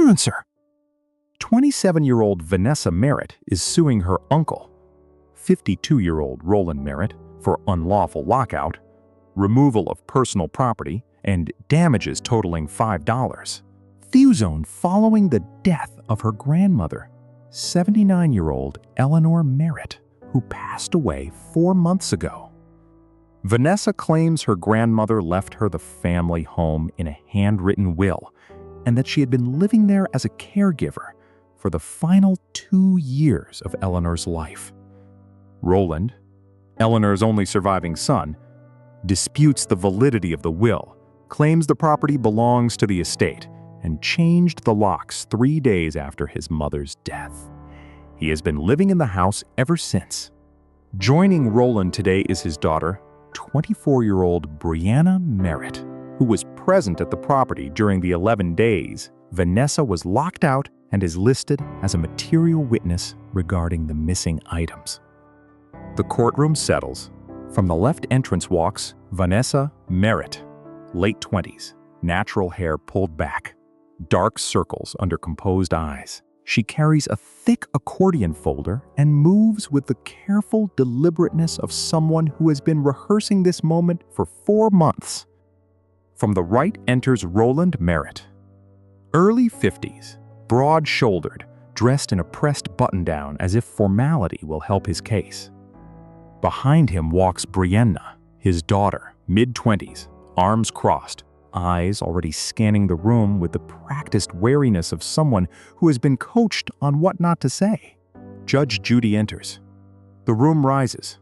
influencer. 27-year-old Vanessa Merritt is suing her uncle, 52-year-old Roland Merritt, for unlawful lockout, removal of personal property, and damages totaling $5. Thuzone following the death of her grandmother, 79-year-old Eleanor Merritt, who passed away 4 months ago. Vanessa claims her grandmother left her the family home in a handwritten will, and that she had been living there as a caregiver for the final 2 years of Eleanor's life. Roland, Eleanor's only surviving son, disputes the validity of the will, claims the property belongs to the estate, and changed the locks 3 days after his mother's death. He has been living in the house ever since. Joining Roland today is his daughter, 24-year-old Brianna Merritt, who was present at the property during the 11 days Vanessa was locked out and is listed as a material witness regarding the missing items. The courtroom settles. From the left entrance walks Vanessa Merritt, late 20s, natural hair pulled back, dark circles under composed eyes. She carries a thick accordion folder and moves with the careful deliberateness of someone who has been rehearsing this moment for 4 months. From the right enters Roland Merritt, early 50s, broad-shouldered, dressed in a pressed button-down as if formality will help his case. Behind him walks Brianna, his daughter, mid-20s, arms crossed, eyes already scanning the room with the practiced wariness of someone who has been coached on what not to say. Judge Judy enters. The room rises.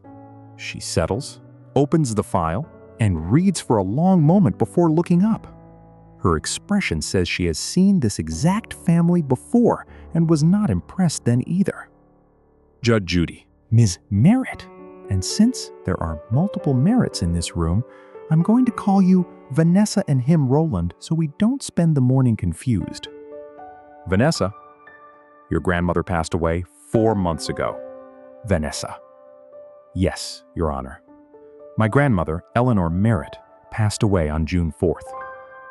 She settles, opens the file, and reads for a long moment before looking up. Her expression says she has seen this exact family before and was not impressed then either. Judge Judy, Ms. Merritt, and since there are multiple Merritts in this room, I'm going to call you Vanessa and him Roland so we don't spend the morning confused. Vanessa, your grandmother passed away 4 months ago. Vanessa. Yes, Your Honor. My grandmother, Eleanor Merritt, passed away on June 4th.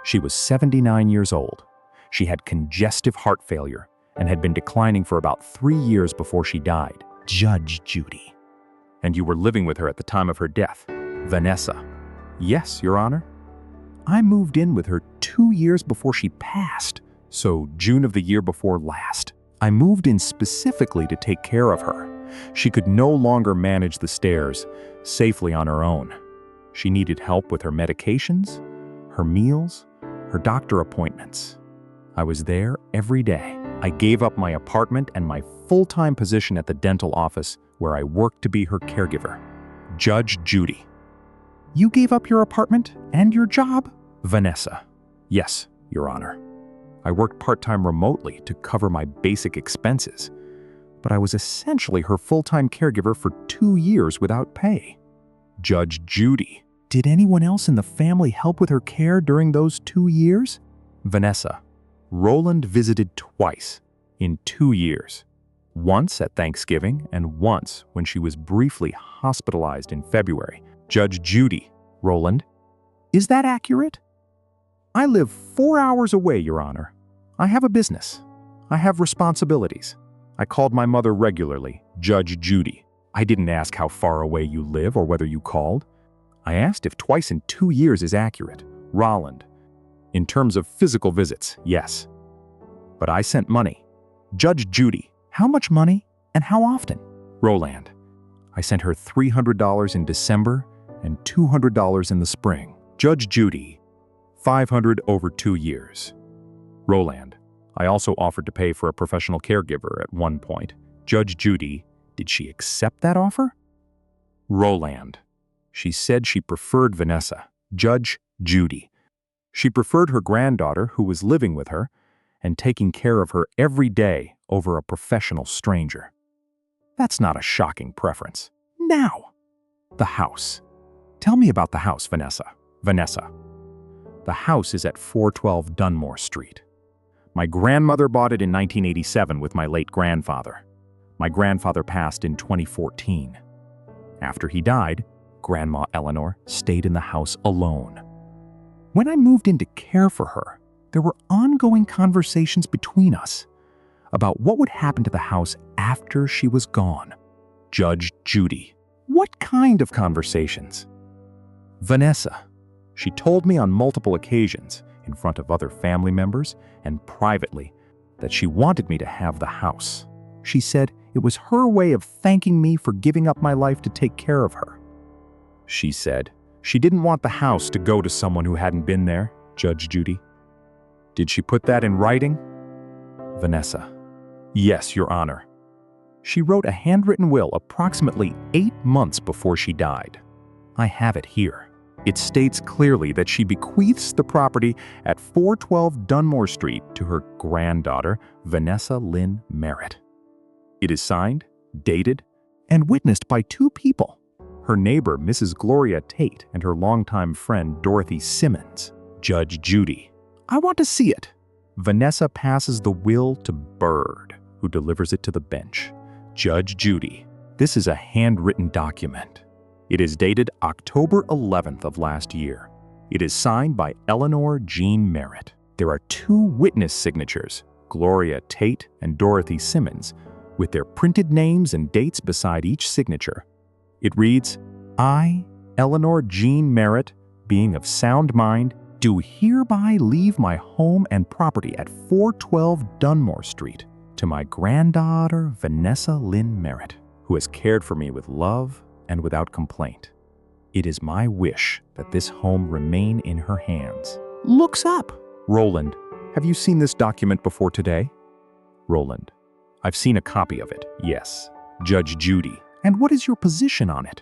She was 79 years old. She had congestive heart failure and had been declining for about 3 years before she died. Judge Judy. And you were living with her at the time of her death. Vanessa. Yes, Your Honor. I moved in with her 2 years before she passed, so June of the year before last. I moved in specifically to take care of her. She could no longer manage the stairs safely on her own. She needed help with her medications, her meals, her doctor appointments. I was there every day. I gave up my apartment and my full-time position at the dental office where I worked to be her caregiver. Judge Judy. You gave up your apartment and your job? Vanessa. Yes, Your Honor. I worked part-time remotely to cover my basic expenses, but I was essentially her full-time caregiver for 2 years without pay. Judge Judy. Did anyone else in the family help with her care during those 2 years? Vanessa. Roland visited twice in 2 years. Once at Thanksgiving and once when she was briefly hospitalized in February. Judge Judy. Roland. Is that accurate? I live 4 hours away, Your Honor. I have a business. I have responsibilities. I called my mother regularly, Judge Judy. I didn't ask how far away you live or whether you called. I asked if twice in 2 years is accurate. Roland. In terms of physical visits, yes. But I sent money. Judge Judy. How much money and how often? Roland. I sent her $300 in December and $200 in the spring. Judge Judy. $500 over 2 years. Roland. I also offered to pay for a professional caregiver at one point. Judge Judy. Did she accept that offer? Roland. She said she preferred Vanessa. Judge Judy. She preferred her granddaughter who was living with her and taking care of her every day over a professional stranger. That's not a shocking preference. Now, the house. Tell me about the house, Vanessa. Vanessa. The house is at 412 Dunmore Street. My grandmother bought it in 1987 with my late grandfather. My grandfather passed in 2014. After he died, Grandma Eleanor stayed in the house alone. When I moved in to care for her, there were ongoing conversations between us about what would happen to the house after she was gone. Judge Judy. What kind of conversations? Vanessa. She told me on multiple occasions, in front of other family members and privately, that she wanted me to have the house. She said it was her way of thanking me for giving up my life to take care of her. She said she didn't want the house to go to someone who hadn't been there. Judge Judy. Did she put that in writing? Vanessa. Yes, Your Honor. She wrote a handwritten will approximately 8 months before she died. I have it here. It states clearly that she bequeaths the property at 412 Dunmore Street to her granddaughter, Vanessa Lynn Merritt. It is signed, dated, and witnessed by 2 people, her neighbor, Mrs. Gloria Tate, and her longtime friend, Dorothy Simmons. Judge Judy. I want to see it. Vanessa passes the will to Bird, who delivers it to the bench. Judge Judy. This is a handwritten document. It is dated October 11th of last year. It is signed by Eleanor Jean Merritt. There are 2 witness signatures, Gloria Tate and Dorothy Simmons, with their printed names and dates beside each signature. It reads, I, Eleanor Jean Merritt, being of sound mind, do hereby leave my home and property at 412 Dunmore Street to my granddaughter, Vanessa Lynn Merritt, who has cared for me with love and without complaint. It is my wish that this home remain in her hands. Looks up. Roland, have you seen this document before today? Roland, I've seen a copy of it, yes. Judge Judy, and what is your position on it?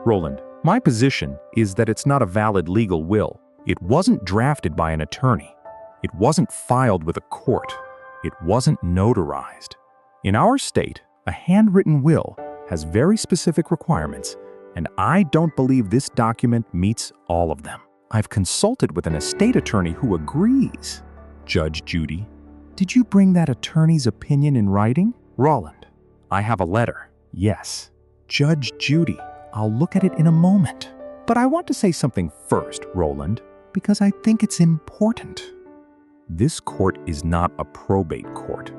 Roland, my position is that it's not a valid legal will. It wasn't drafted by an attorney. It wasn't filed with a court. It wasn't notarized. In our state, a handwritten will has very specific requirements, and I don't believe this document meets all of them. I've consulted with an estate attorney who agrees. Judge Judy, did you bring that attorney's opinion in writing? Roland, I have a letter, yes. Judge Judy, I'll look at it in a moment. But I want to say something first, Roland, because I think it's important. This court is not a probate court.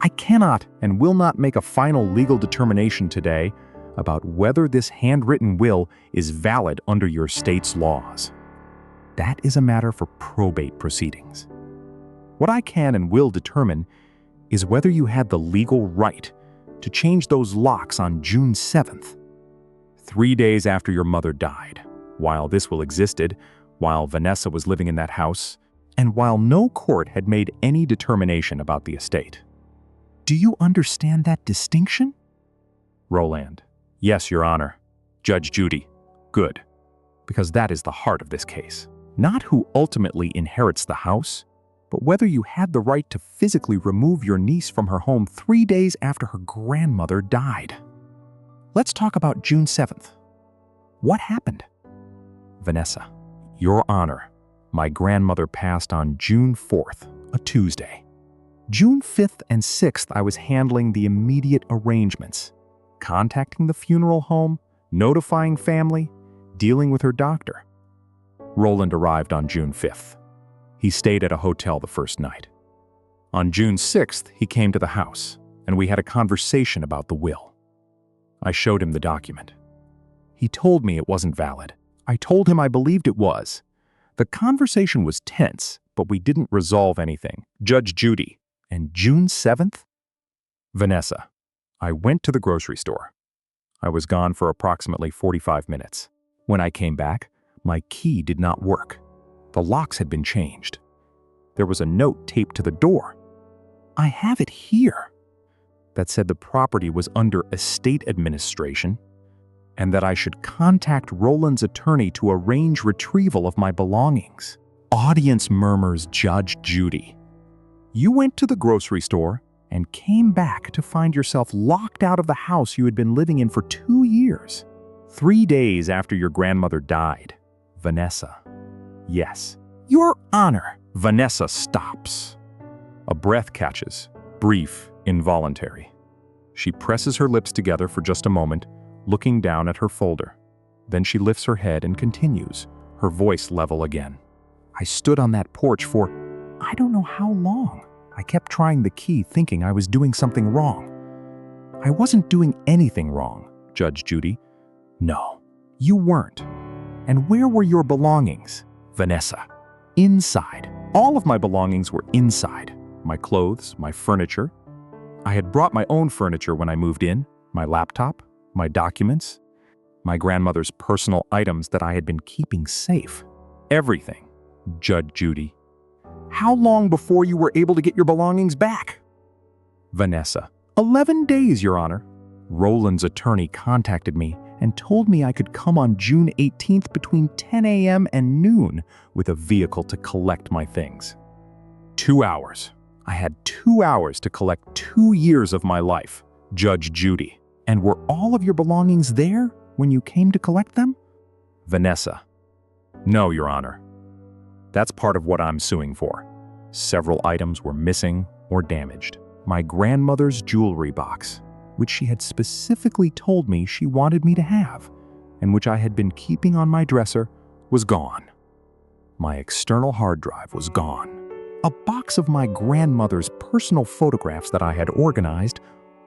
I cannot and will not make a final legal determination today about whether this handwritten will is valid under your state's laws. That is a matter for probate proceedings. What I can and will determine is whether you had the legal right to change those locks on June 7th, 3 days after your mother died, while this will existed, while Vanessa was living in that house, and while no court had made any determination about the estate. Do you understand that distinction? Roland. Yes, Your Honor. Judge Judy. Good. Because that is the heart of this case. Not who ultimately inherits the house, but whether you had the right to physically remove your niece from her home 3 days after her grandmother died. Let's talk about June 7th. What happened? Vanessa. Your Honor, my grandmother passed on June 4th, a Tuesday. June 5th and 6th, I was handling the immediate arrangements, contacting the funeral home, notifying family, dealing with her doctor. Roland arrived on June 5th. He stayed at a hotel the first night. On June 6th, he came to the house, and we had a conversation about the will. I showed him the document. He told me it wasn't valid. I told him I believed it was. The conversation was tense, but we didn't resolve anything. Judge Judy. And June 7th? Vanessa. I went to the grocery store. I was gone for approximately 45 minutes. When I came back, my key did not work. The locks had been changed. There was a note taped to the door. I have it here. That said the property was under estate administration and that I should contact Roland's attorney to arrange retrieval of my belongings. Audience murmurs Judge Judy. You went to the grocery store and came back to find yourself locked out of the house you had been living in for 2 years. 3 days after your grandmother died. Vanessa. Yes. Your Honor. Vanessa stops. A breath catches, brief, involuntary. She presses her lips together for just a moment, looking down at her folder. Then she lifts her head and continues, her voice level again. I stood on that porch for I don't know how long. I kept trying the key thinking I was doing something wrong. I wasn't doing anything wrong, Judge Judy. No, you weren't. And where were your belongings, Vanessa? Inside. All of my belongings were inside. My clothes, my furniture. I had brought my own furniture when I moved in, my laptop, my documents, my grandmother's personal items that I had been keeping safe. Everything, Judge Judy. How long before you were able to get your belongings back? Vanessa. 11 days, Your Honor. Roland's attorney contacted me and told me I could come on June 18th between 10 a.m. and noon with a vehicle to collect my things. 2 hours. I had 2 hours to collect 2 years of my life, Judge Judy. And were all of your belongings there when you came to collect them? Vanessa. No, Your Honor. That's part of what I'm suing for. Several items were missing or damaged. My grandmother's jewelry box, which she had specifically told me she wanted me to have, and which I had been keeping on my dresser, was gone. My external hard drive was gone. A box of my grandmother's personal photographs that I had organized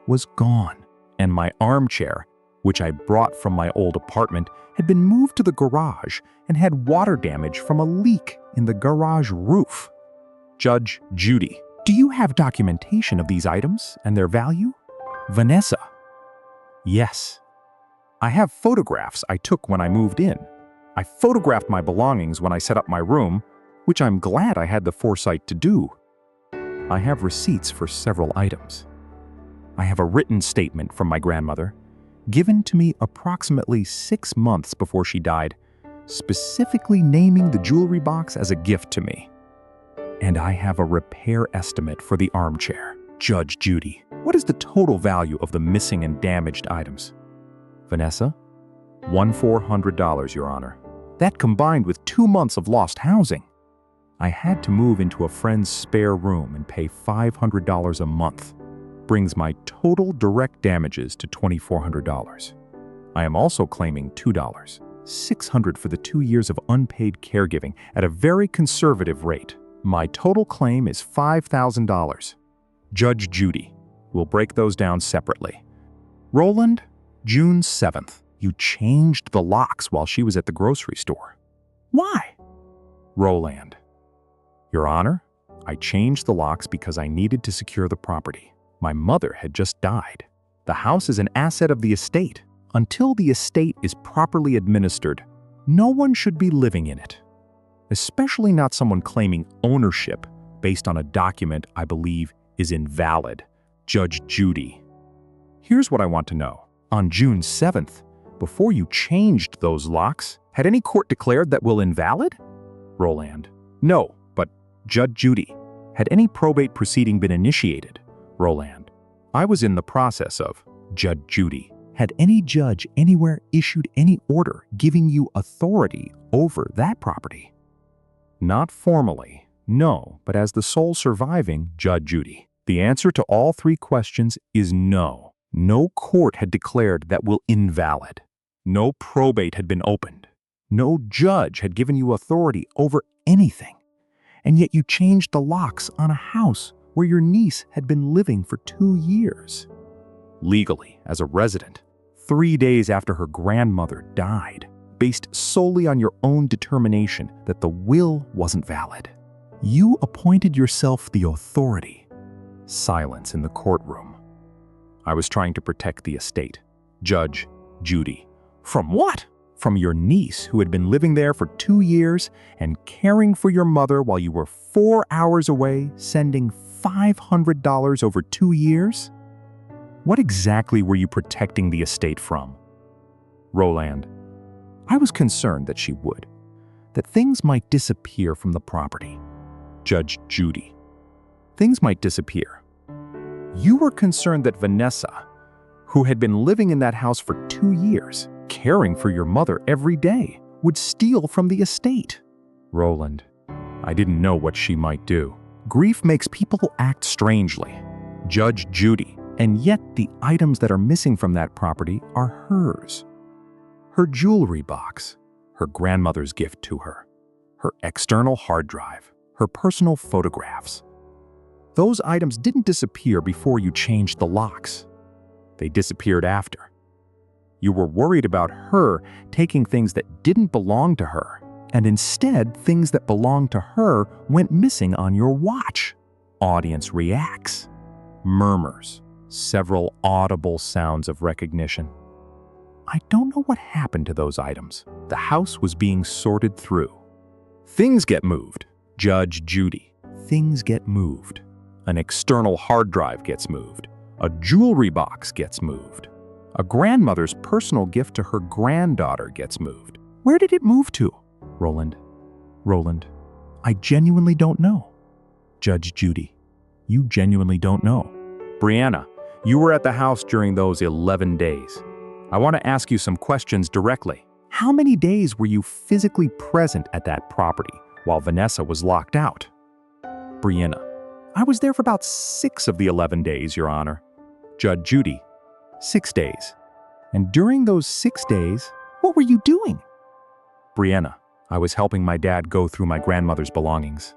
was gone, and my armchair, which I brought from my old apartment, had been moved to the garage and had water damage from a leak in the garage roof. Judge Judy, do you have documentation of these items and their value? Vanessa. Yes. I have photographs I took when I moved in. I photographed my belongings when I set up my room, which I'm glad I had the foresight to do. I have receipts for several items. I have a written statement from my grandmother, given to me approximately 6 months before she died, specifically naming the jewelry box as a gift to me. And I have a repair estimate for the armchair. Judge Judy, what is the total value of the missing and damaged items? Vanessa, $1,400, Your Honor. That combined with 2 months of lost housing. I had to move into a friend's spare room and pay $500 a month. Brings my total direct damages to $2,400. I am also claiming $2, $600 for the 2 years of unpaid caregiving at a very conservative rate. My total claim is $5,000. Judge Judy will break those down separately. Roland, June 7th. You changed the locks while she was at the grocery store. Why? Roland. Your Honor, I changed the locks because I needed to secure the property. My mother had just died. The house is an asset of the estate. Until the estate is properly administered, no one should be living in it. Especially not someone claiming ownership based on a document I believe is invalid. Judge Judy. Here's what I want to know. On June 7th, before you changed those locks, had any court declared that will invalid? Roland. No, but Judge Judy, had any probate proceeding been initiated? Roland. I was in the process of. Judge Judy. Had any judge anywhere issued any order giving you authority over that property? Not formally, no, but as the sole surviving Judge Judy. The answer to all 3 questions is no. No court had declared that will invalid. No probate had been opened. No judge had given you authority over anything. And yet you changed the locks on a house where your niece had been living for 2 years. Legally, as a resident, 3 days after her grandmother died, based solely on your own determination that the will wasn't valid. You appointed yourself the authority. Silence in the courtroom. I was trying to protect the estate. Judge Judy. From what? From your niece who had been living there for 2 years and caring for your mother while you were 4 hours away, sending $500 over 2 years? What exactly were you protecting the estate from? Roland. I was concerned that she would, that things might disappear from the property. Judge Judy. Things might disappear. You were concerned that Vanessa, who had been living in that house for 2 years, caring for your mother every day, would steal from the estate. Roland. I didn't know what she might do. Grief makes people act strangely. Judge Judy. And yet the items that are missing from that property are hers. Her jewelry box, her grandmother's gift to her, her external hard drive, her personal photographs. Those items didn't disappear before you changed the locks. They disappeared after. You were worried about her taking things that didn't belong to her, and instead things that belonged to her went missing on your watch. Audience reacts. Murmurs. Several audible sounds of recognition. I don't know what happened to those items. The house was being sorted through. Things get moved. Judge Judy. Things get moved. An external hard drive gets moved. A jewelry box gets moved. A grandmother's personal gift to her granddaughter gets moved. Where did it move to? Roland, I genuinely don't know. Judge Judy, you genuinely don't know. Brianna, you were at the house during those 11 days. I want to ask you some questions directly. How many days were you physically present at that property while Vanessa was locked out? Brianna, I was there for about 6 of the 11 days, Your Honor. Judge Judy, 6 days. And during those 6 days, what were you doing? Brianna, I was helping my dad go through my grandmother's belongings.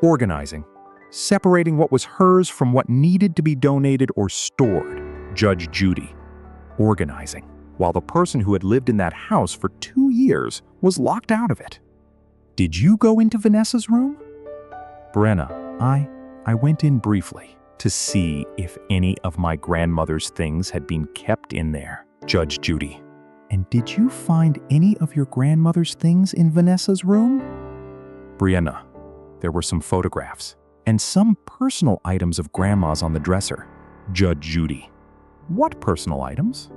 Organizing. Separating what was hers from what needed to be donated or stored. Judge Judy. Organizing. While the person who had lived in that house for 2 years was locked out of it. Did you go into Vanessa's room? Brenna, I went in briefly to see if any of my grandmother's things had been kept in there. Judge Judy. And did you find any of your grandmother's things in Vanessa's room? Brianna, there were some photographs and some personal items of Grandma's on the dresser. Judge Judy. What personal items?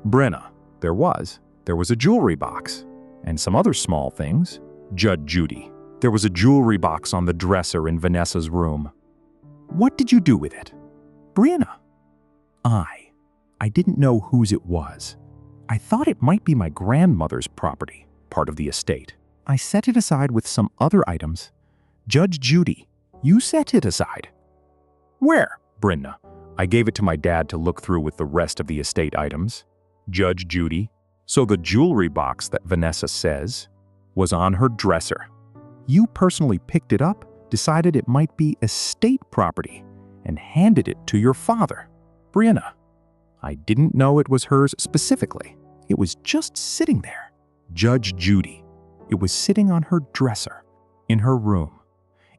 Brenna, there was a jewelry box and some other small things. Judge Judy. There was a jewelry box on the dresser in Vanessa's room. What did you do with it? Brianna. I didn't know whose it was. I thought it might be my grandmother's property, part of the estate. I set it aside with some other items. Judge Judy, you set it aside. Where? Brenna. I gave it to my dad to look through with the rest of the estate items. Judge Judy. So the jewelry box that Vanessa says was on her dresser. You personally picked it up, decided it might be estate property, and handed it to your father. Brianna. I didn't know it was hers specifically. It was just sitting there. Judge Judy. It was sitting on her dresser, in her room,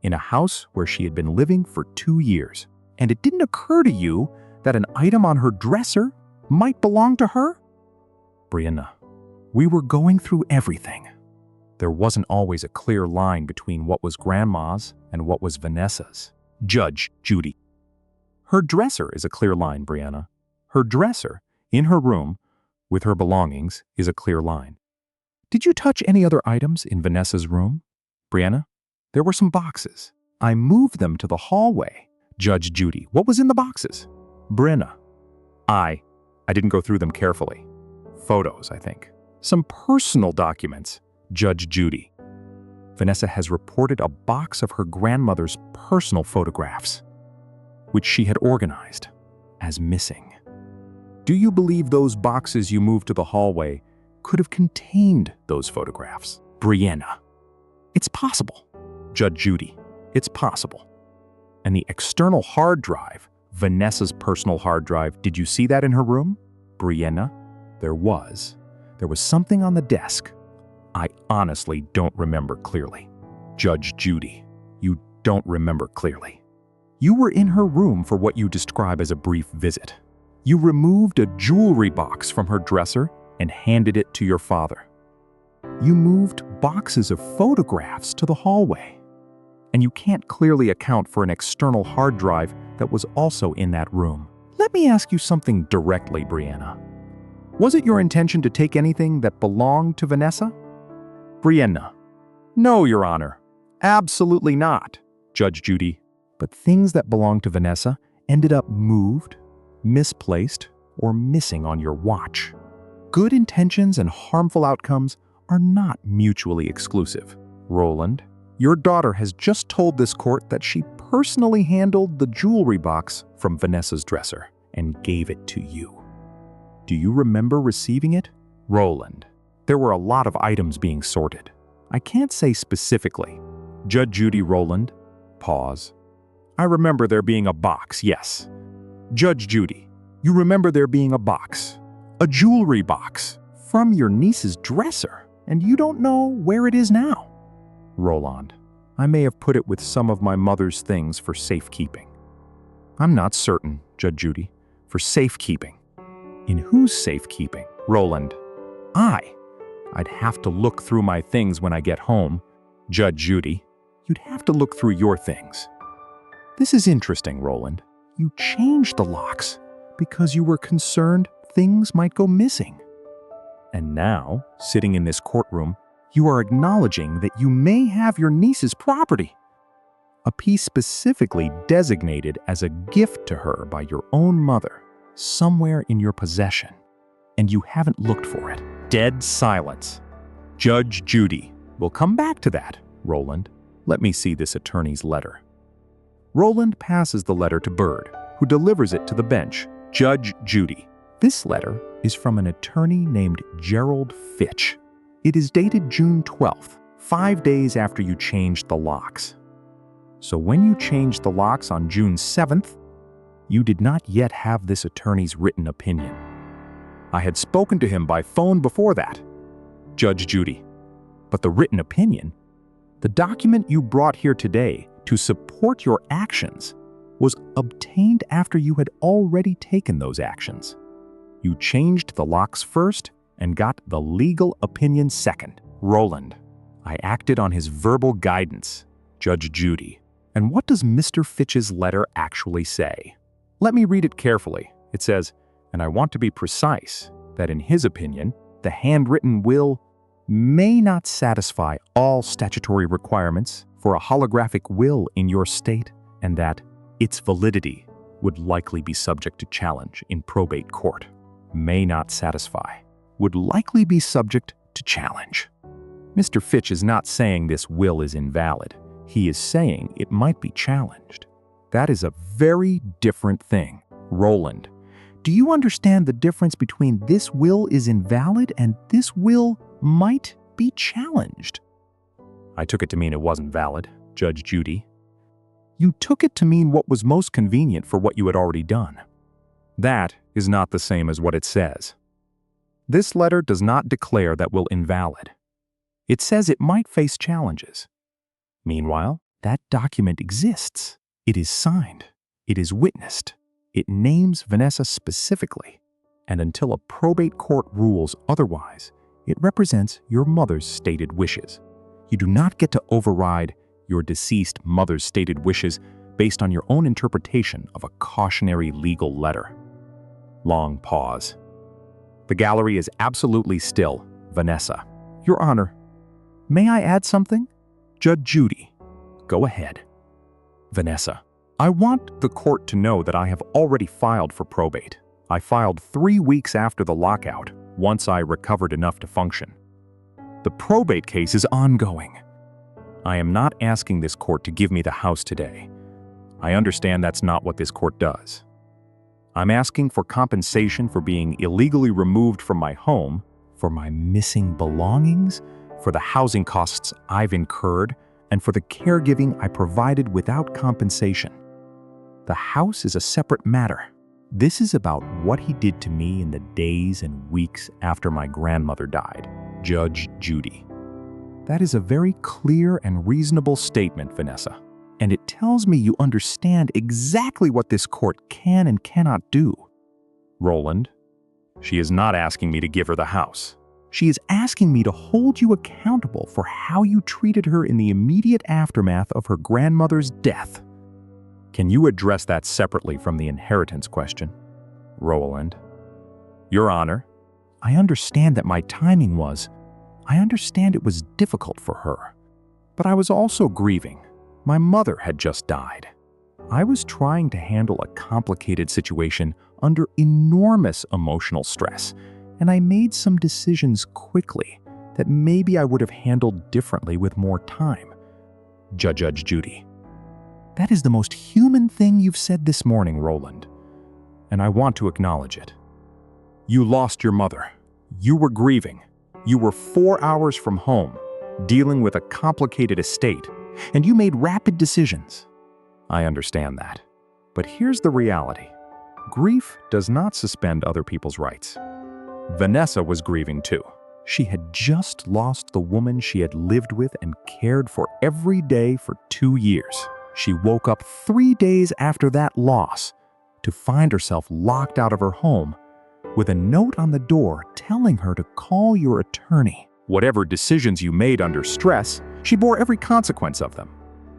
in a house where she had been living for 2 years. And it didn't occur to you that an item on her dresser might belong to her? Brianna, we were going through everything. There wasn't always a clear line between what was Grandma's and what was Vanessa's. Judge Judy. Her dresser is a clear line, Brianna. Her dresser, in her room, with her belongings, is a clear line. Did you touch any other items in Vanessa's room? Brianna, there were some boxes. I moved them to the hallway. Judge Judy, what was in the boxes? Brianna, I didn't go through them carefully. Photos, I think. Some personal documents. Judge Judy. Vanessa has reported a box of her grandmother's personal photographs, which she had organized as missing. Do you believe those boxes you moved to the hallway could have contained those photographs? Brianna. It's possible. Judge Judy. It's possible. And the external hard drive, Vanessa's personal hard drive, did you see that in her room? Brianna. There was something on the desk. I honestly don't remember clearly. Judge Judy. You don't remember clearly. You were in her room for what you describe as a brief visit. You removed a jewelry box from her dresser and handed it to your father. You moved boxes of photographs to the hallway. And you can't clearly account for an external hard drive that was also in that room. Let me ask you something directly, Brianna. Was it your intention to take anything that belonged to Vanessa? Brianna. No, Your Honor. Absolutely not. Judge Judy. But things that belonged to Vanessa ended up moved, misplaced, or missing on your watch. Good intentions and harmful outcomes are not mutually exclusive. Roland, your daughter has just told this court that she personally handled the jewelry box from Vanessa's dresser and gave it to you. Do you remember receiving it? Roland, there were a lot of items being sorted. I can't say specifically, Judge Judy, Roland. Pause. I remember there being a box, yes. Judge Judy, you remember there being a box. A jewelry box. From your niece's dresser. And you don't know where it is now. Roland, I may have put it with some of my mother's things for safekeeping. I'm not certain, Judge Judy. For safekeeping. In whose safekeeping? Roland. I'd have to look through my things when I get home. Judge Judy. You'd have to look through your things. This is interesting, Roland. You changed the locks because you were concerned things might go missing. And now, sitting in this courtroom, you are acknowledging that you may have your niece's property. A piece specifically designated as a gift to her by your own mother, somewhere in your possession. And you haven't looked for it. Dead silence. Judge Judy. We'll come back to that, Roland. Let me see this attorney's letter. Roland passes the letter to Bird, who delivers it to the bench. Judge Judy. This letter is from an attorney named Gerald Fitch. It is dated June 12th, 5 days after you changed the locks. So when you changed the locks on June 7th, you did not yet have this attorney's written opinion. I had spoken to him by phone before that. Judge Judy. But the written opinion, the document you brought here today to support your actions, was obtained after you had already taken those actions. You changed the locks first and got the legal opinion second. Roland. I acted on his verbal guidance. Judge Judy. And what does Mr. Fitch's letter actually say? Let me read it carefully. It says, and I want to be precise, that in his opinion, the handwritten will may not satisfy all statutory requirements for a holographic will in your state, and that its validity would likely be subject to challenge in probate court. May not satisfy. Would likely be subject to challenge. Mr. Fitch is not saying this will is invalid. He is saying it might be challenged. That is a very different thing. Roland, do you understand the difference between this will is invalid and this will might be challenged? I took it to mean it wasn't valid, Judge Judy. You took it to mean what was most convenient for what you had already done. That is not the same as what it says. This letter does not declare that will invalid. It says it might face challenges. Meanwhile, that document exists. It is signed. It is witnessed. It names Vanessa specifically. And until a probate court rules otherwise, it represents your mother's stated wishes. You do not get to override your deceased mother's stated wishes based on your own interpretation of a cautionary legal letter. Long pause. The gallery is absolutely still. Vanessa. Your Honor, may I add something? Judge Judy. Go ahead. Vanessa. I want the court to know that I have already filed for probate. I filed 3 weeks after the lockout, once I recovered enough to function. The probate case is ongoing. I am not asking this court to give me the house today. I understand that's not what this court does. I'm asking for compensation for being illegally removed from my home, for my missing belongings, for the housing costs I've incurred, and for the caregiving I provided without compensation. The house is a separate matter. This is about what he did to me in the days and weeks after my grandmother died. Judge Judy. That is a very clear and reasonable statement, Vanessa. And it tells me you understand exactly what this court can and cannot do. Roland. She is not asking me to give her the house. She is asking me to hold you accountable for how you treated her in the immediate aftermath of her grandmother's death. Can you address that separately from the inheritance question? Roland. Your Honor, I understand that my timing was. I understand it was difficult for her. But I was also grieving. My mother had just died. I was trying to handle a complicated situation under enormous emotional stress, and I made some decisions quickly that maybe I would have handled differently with more time. Judge Judy. That is the most human thing you've said this morning, Roland, and I want to acknowledge it. You lost your mother. You were grieving. You were 4 hours from home, dealing with a complicated estate, and you made rapid decisions. I understand that. But here's the reality. Grief does not suspend other people's rights. Vanessa was grieving too. She had just lost the woman she had lived with and cared for every day for 2 years. She woke up 3 days after that loss to find herself locked out of her home with a note on the door telling her to call your attorney. Whatever decisions you made under stress, she bore every consequence of them.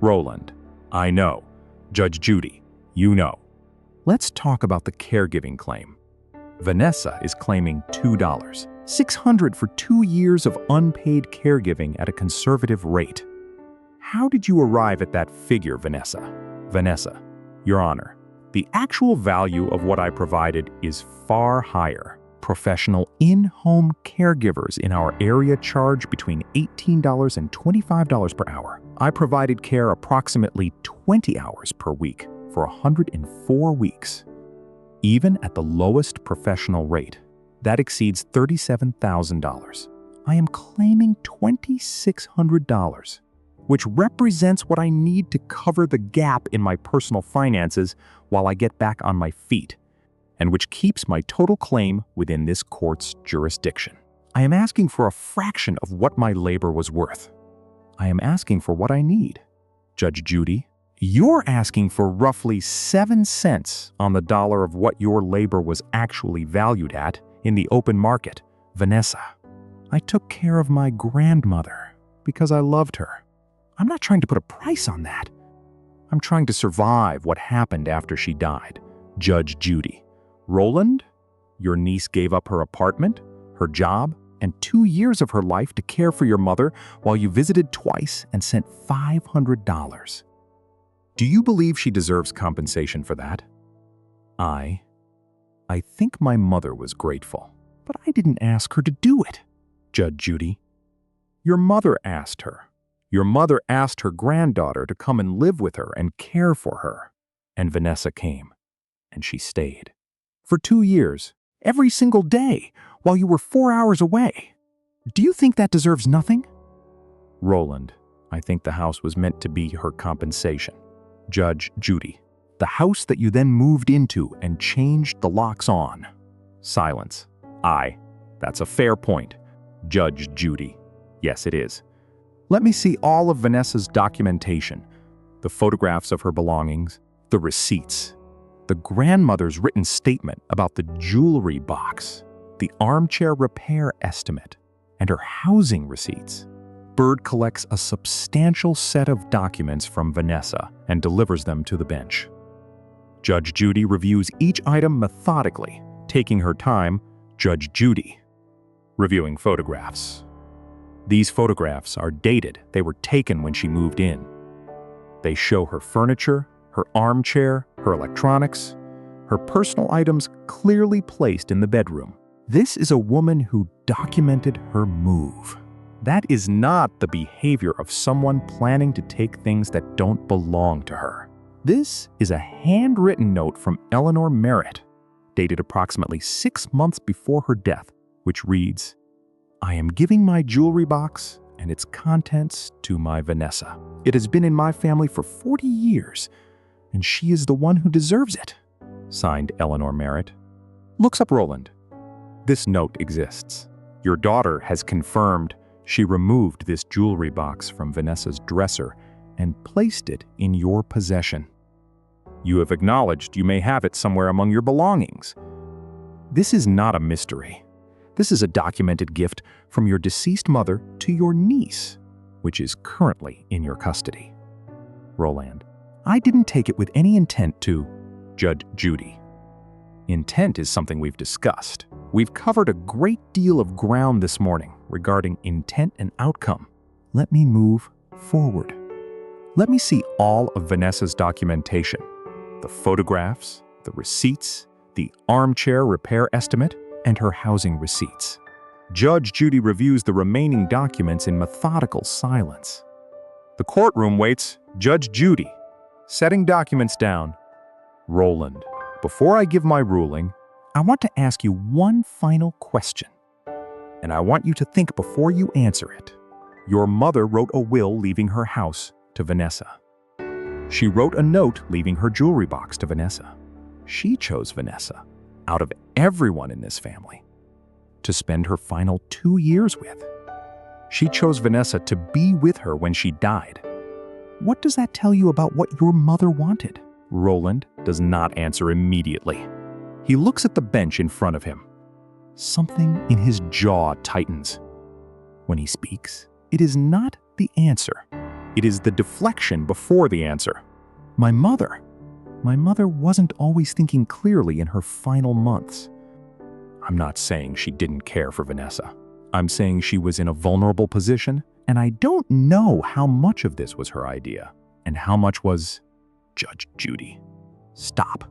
Roland, I know. Judge Judy, you know. Let's talk about the caregiving claim. Vanessa is claiming $2, $600 for 2 years of unpaid caregiving at a conservative rate. How did you arrive at that figure, Vanessa? Vanessa, Your Honor, the actual value of what I provided is far higher. Professional in-home caregivers in our area charge between $18 and $25 per hour. I provided care approximately 20 hours per week for 104 weeks. Even at the lowest professional rate, that exceeds $37,000. I am claiming $2,600, which represents what I need to cover the gap in my personal finances while I get back on my feet, and which keeps my total claim within this court's jurisdiction. I am asking for a fraction of what my labor was worth. I am asking for what I need. Judge Judy, you're asking for roughly 7 cents on the dollar of what your labor was actually valued at in the open market. Vanessa, I took care of my grandmother because I loved her. I'm not trying to put a price on that. I'm trying to survive what happened after she died. Judge Judy, Roland, your niece gave up her apartment, her job, and 2 years of her life to care for your mother while you visited twice and sent $500. Do you believe she deserves compensation for that? I think my mother was grateful, but I didn't ask her to do it. Judge Judy, your mother asked her. Your mother asked her granddaughter to come and live with her and care for her. And Vanessa came, and she stayed. For 2 years, every single day, while you were 4 hours away. Do you think that deserves nothing? Roland, I think the house was meant to be her compensation. Judge Judy, the house that you then moved into and changed the locks on. Silence. That's a fair point. Judge Judy, yes it is. Let me see all of Vanessa's documentation, the photographs of her belongings, the receipts, the grandmother's written statement about the jewelry box, the armchair repair estimate, and her housing receipts. Bird collects a substantial set of documents from Vanessa and delivers them to the bench. Judge Judy reviews each item methodically, taking her time. Judge Judy, reviewing photographs. These photographs are dated. They were taken when she moved in. They show her furniture, her armchair, her electronics, her personal items clearly placed in the bedroom. This is a woman who documented her move. That is not the behavior of someone planning to take things that don't belong to her. This is a handwritten note from Eleanor Merritt, dated approximately 6 months before her death, which reads, I am giving my jewelry box and its contents to my Vanessa. It has been in my family for 40 years, and she is the one who deserves it. Signed, Eleanor Merritt. Looks up Roland. This note exists. Your daughter has confirmed she removed this jewelry box from Vanessa's dresser and placed it in your possession. You have acknowledged you may have it somewhere among your belongings. This is not a mystery. This is a documented gift from your deceased mother to your niece, which is currently in your custody. Roland, I didn't take it with any intent to. Judge Judy, intent is something we've discussed. We've covered a great deal of ground this morning regarding intent and outcome. Let me move forward. Let me see all of Vanessa's documentation, the photographs, the receipts, the armchair repair estimate, and her housing receipts. Judge Judy reviews the remaining documents in methodical silence. The courtroom waits. Judge Judy, setting documents down. Roland, before I give my ruling, I want to ask you one final question, and I want you to think before you answer it. Your mother wrote a will leaving her house to to Vanessa. She wrote a note leaving her jewelry box to Vanessa. She chose Vanessa, out of everyone in this family, to spend her final 2 years with. She chose Vanessa to be with her when she died. What does that tell you about what your mother wanted? Roland does not answer immediately. He looks at the bench in front of him. Something in his jaw tightens. When he speaks, it is not the answer. It is the deflection before the answer. My mother wasn't always thinking clearly in her final months. I'm not saying she didn't care for Vanessa. I'm saying she was in a vulnerable position, and I don't know how much of this was her idea and how much was Judge Judy. Stop.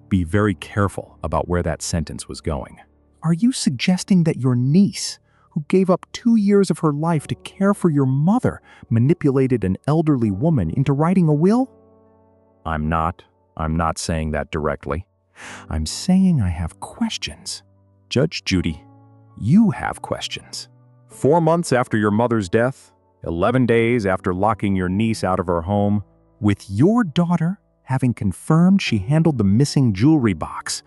Be very careful about where that sentence was going. Are you suggesting that your niece, who gave up 2 years of her life to care for your mother, manipulated an elderly woman into writing a will? I'm not saying that directly. I'm saying I have questions. Judge Judy, you have questions. 4 months after your mother's death, 11 days after locking your niece out of her home, with your daughter having confirmed she handled the missing jewelry box,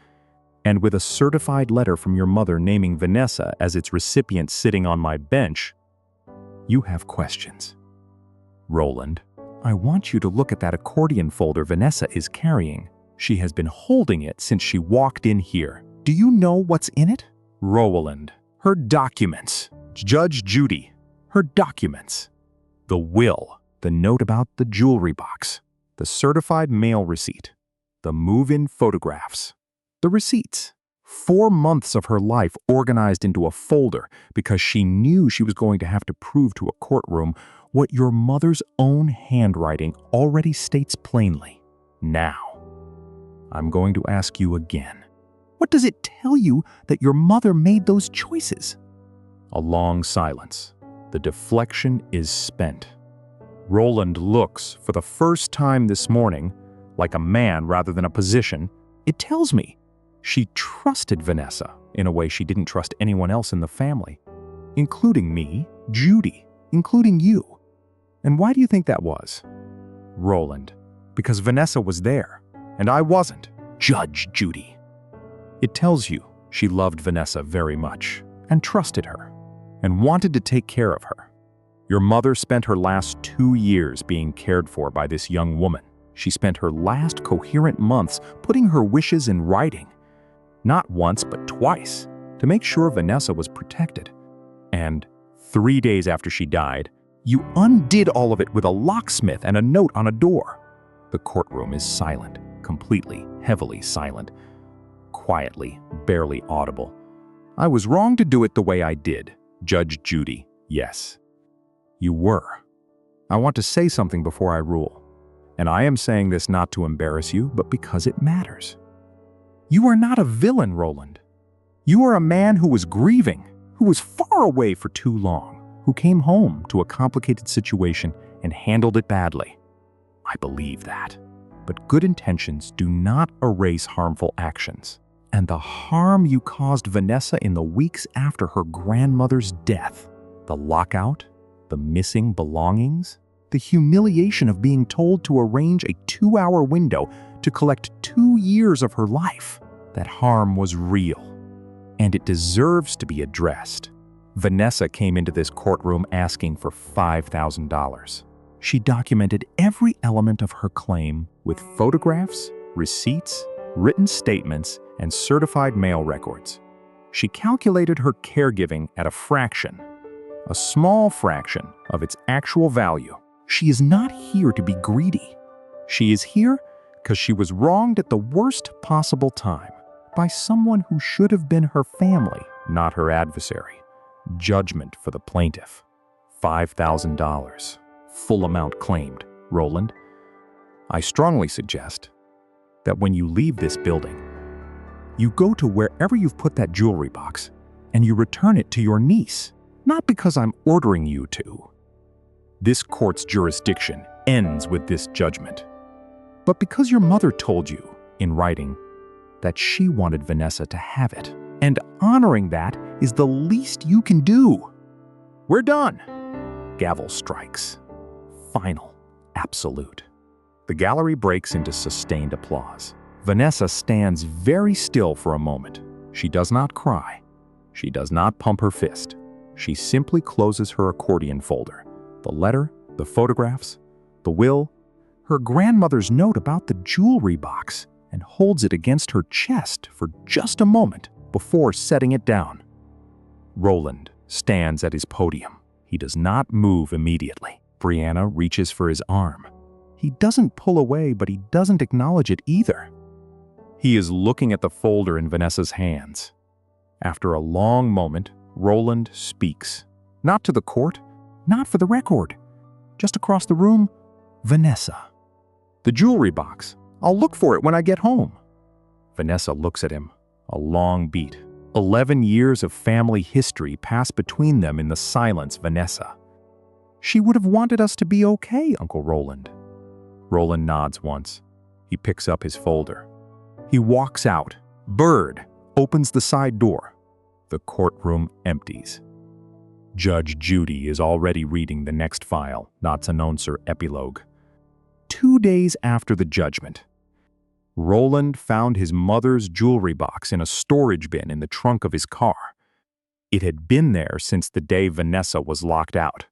and with a certified letter from your mother naming Vanessa as its recipient sitting on my bench, you have questions. Roland, I want you to look at that accordion folder Vanessa is carrying. She has been holding it since she walked in here. Do you know what's in it? Roland, her documents. Judge Judy, her documents. The will, the note about the jewelry box, the certified mail receipt, the move-in photographs, the receipts. 4 months of her life organized into a folder because she knew she was going to have to prove to a courtroom what your mother's own handwriting already states plainly. Now, I'm going to ask you again. What does it tell you that your mother made those choices? A long silence. The deflection is spent. Roland looks, for the first time this morning, like a man rather than a position. It tells me she trusted Vanessa in a way she didn't trust anyone else in the family, including me, Judy, including you. And why do you think that was? Roland, because Vanessa was there, and I wasn't. Judge Judy. It tells you she loved Vanessa very much and trusted her and wanted to take care of her. Your mother spent her last 2 years being cared for by this young woman. She spent her last coherent months putting her wishes in writing, not once but twice, to make sure Vanessa was protected. And 3 days after she died, you undid all of it with a locksmith and a note on a door. The courtroom is silent, completely, heavily silent. Quietly, barely audible. I was wrong to do it the way I did. Judge Judy, yes. You were. I want to say something before I rule. And I am saying this not to embarrass you, but because it matters. You are not a villain, Roland. You are a man who was grieving, who was far away for too long, who came home to a complicated situation and handled it badly. I believe that. But good intentions do not erase harmful actions. And the harm you caused Vanessa in the weeks after her grandmother's death, the lockout, the missing belongings, the humiliation of being told to arrange a 2-hour window to collect 2 years of her life, that harm was real. And it deserves to be addressed. Vanessa came into this courtroom asking for $5,000. She documented every element of her claim with photographs, receipts, written statements, and certified mail records. She calculated her caregiving at a fraction, a small fraction of its actual value. She is not here to be greedy. She is here because she was wronged at the worst possible time by someone who should have been her family, not her adversary. Judgment for the plaintiff. $5,000. Full amount claimed. Roland, I strongly suggest that when you leave this building, you go to wherever you've put that jewelry box and you return it to your niece, not because I'm ordering you to. This court's jurisdiction ends with this judgment, but because your mother told you, in writing, that she wanted Vanessa to have it, and honoring that is the least you can do. We're done. Gavel strikes. Final, absolute. The gallery breaks into sustained applause. Vanessa stands very still for a moment. She does not cry. She does not pump her fist. She simply closes her accordion folder. The letter, the photographs, the will, her grandmother's note about the jewelry box, and holds it against her chest for just a moment before setting it down. Roland stands at his podium. He does not move immediately. Brianna reaches for his arm. He doesn't pull away, but he doesn't acknowledge it either. He is looking at the folder in Vanessa's hands. After a long moment, Roland speaks. Not to the court, not for the record. Just across the room, Vanessa. The jewelry box. I'll look for it when I get home. Vanessa looks at him. A long beat. 11 years of family history pass between them in the silence, Vanessa. She would have wanted us to be okay, Uncle Roland. Roland nods once. He picks up his folder. He walks out. Bird opens the side door. The courtroom empties. Judge Judy is already reading the next file, Nots Announcer Epilogue. 2 days after the judgment, Roland found his mother's jewelry box in a storage bin in the trunk of his car. It had been there since the day Vanessa was locked out.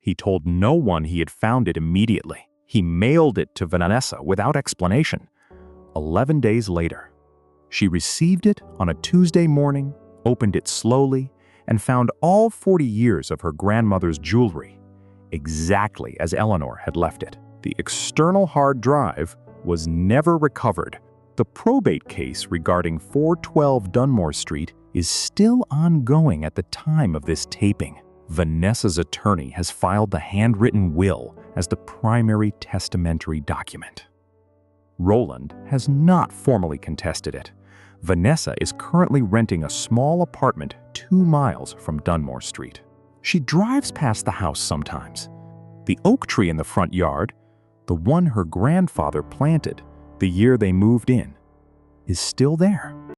He told no one he had found it immediately. He mailed it to Vanessa without explanation. 11 days later, she received it on a Tuesday morning, opened it slowly, and found all 40 years of her grandmother's jewelry, exactly as Eleanor had left it. The external hard drive was never recovered. The probate case regarding 412 Dunmore Street is still ongoing at the time of this taping. Vanessa's attorney has filed the handwritten will as the primary testamentary document. Roland has not formally contested it. Vanessa is currently renting a small apartment 2 miles from Dunmore Street. She drives past the house sometimes. The oak tree in the front yard, the one her grandfather planted the year they moved in, is still there.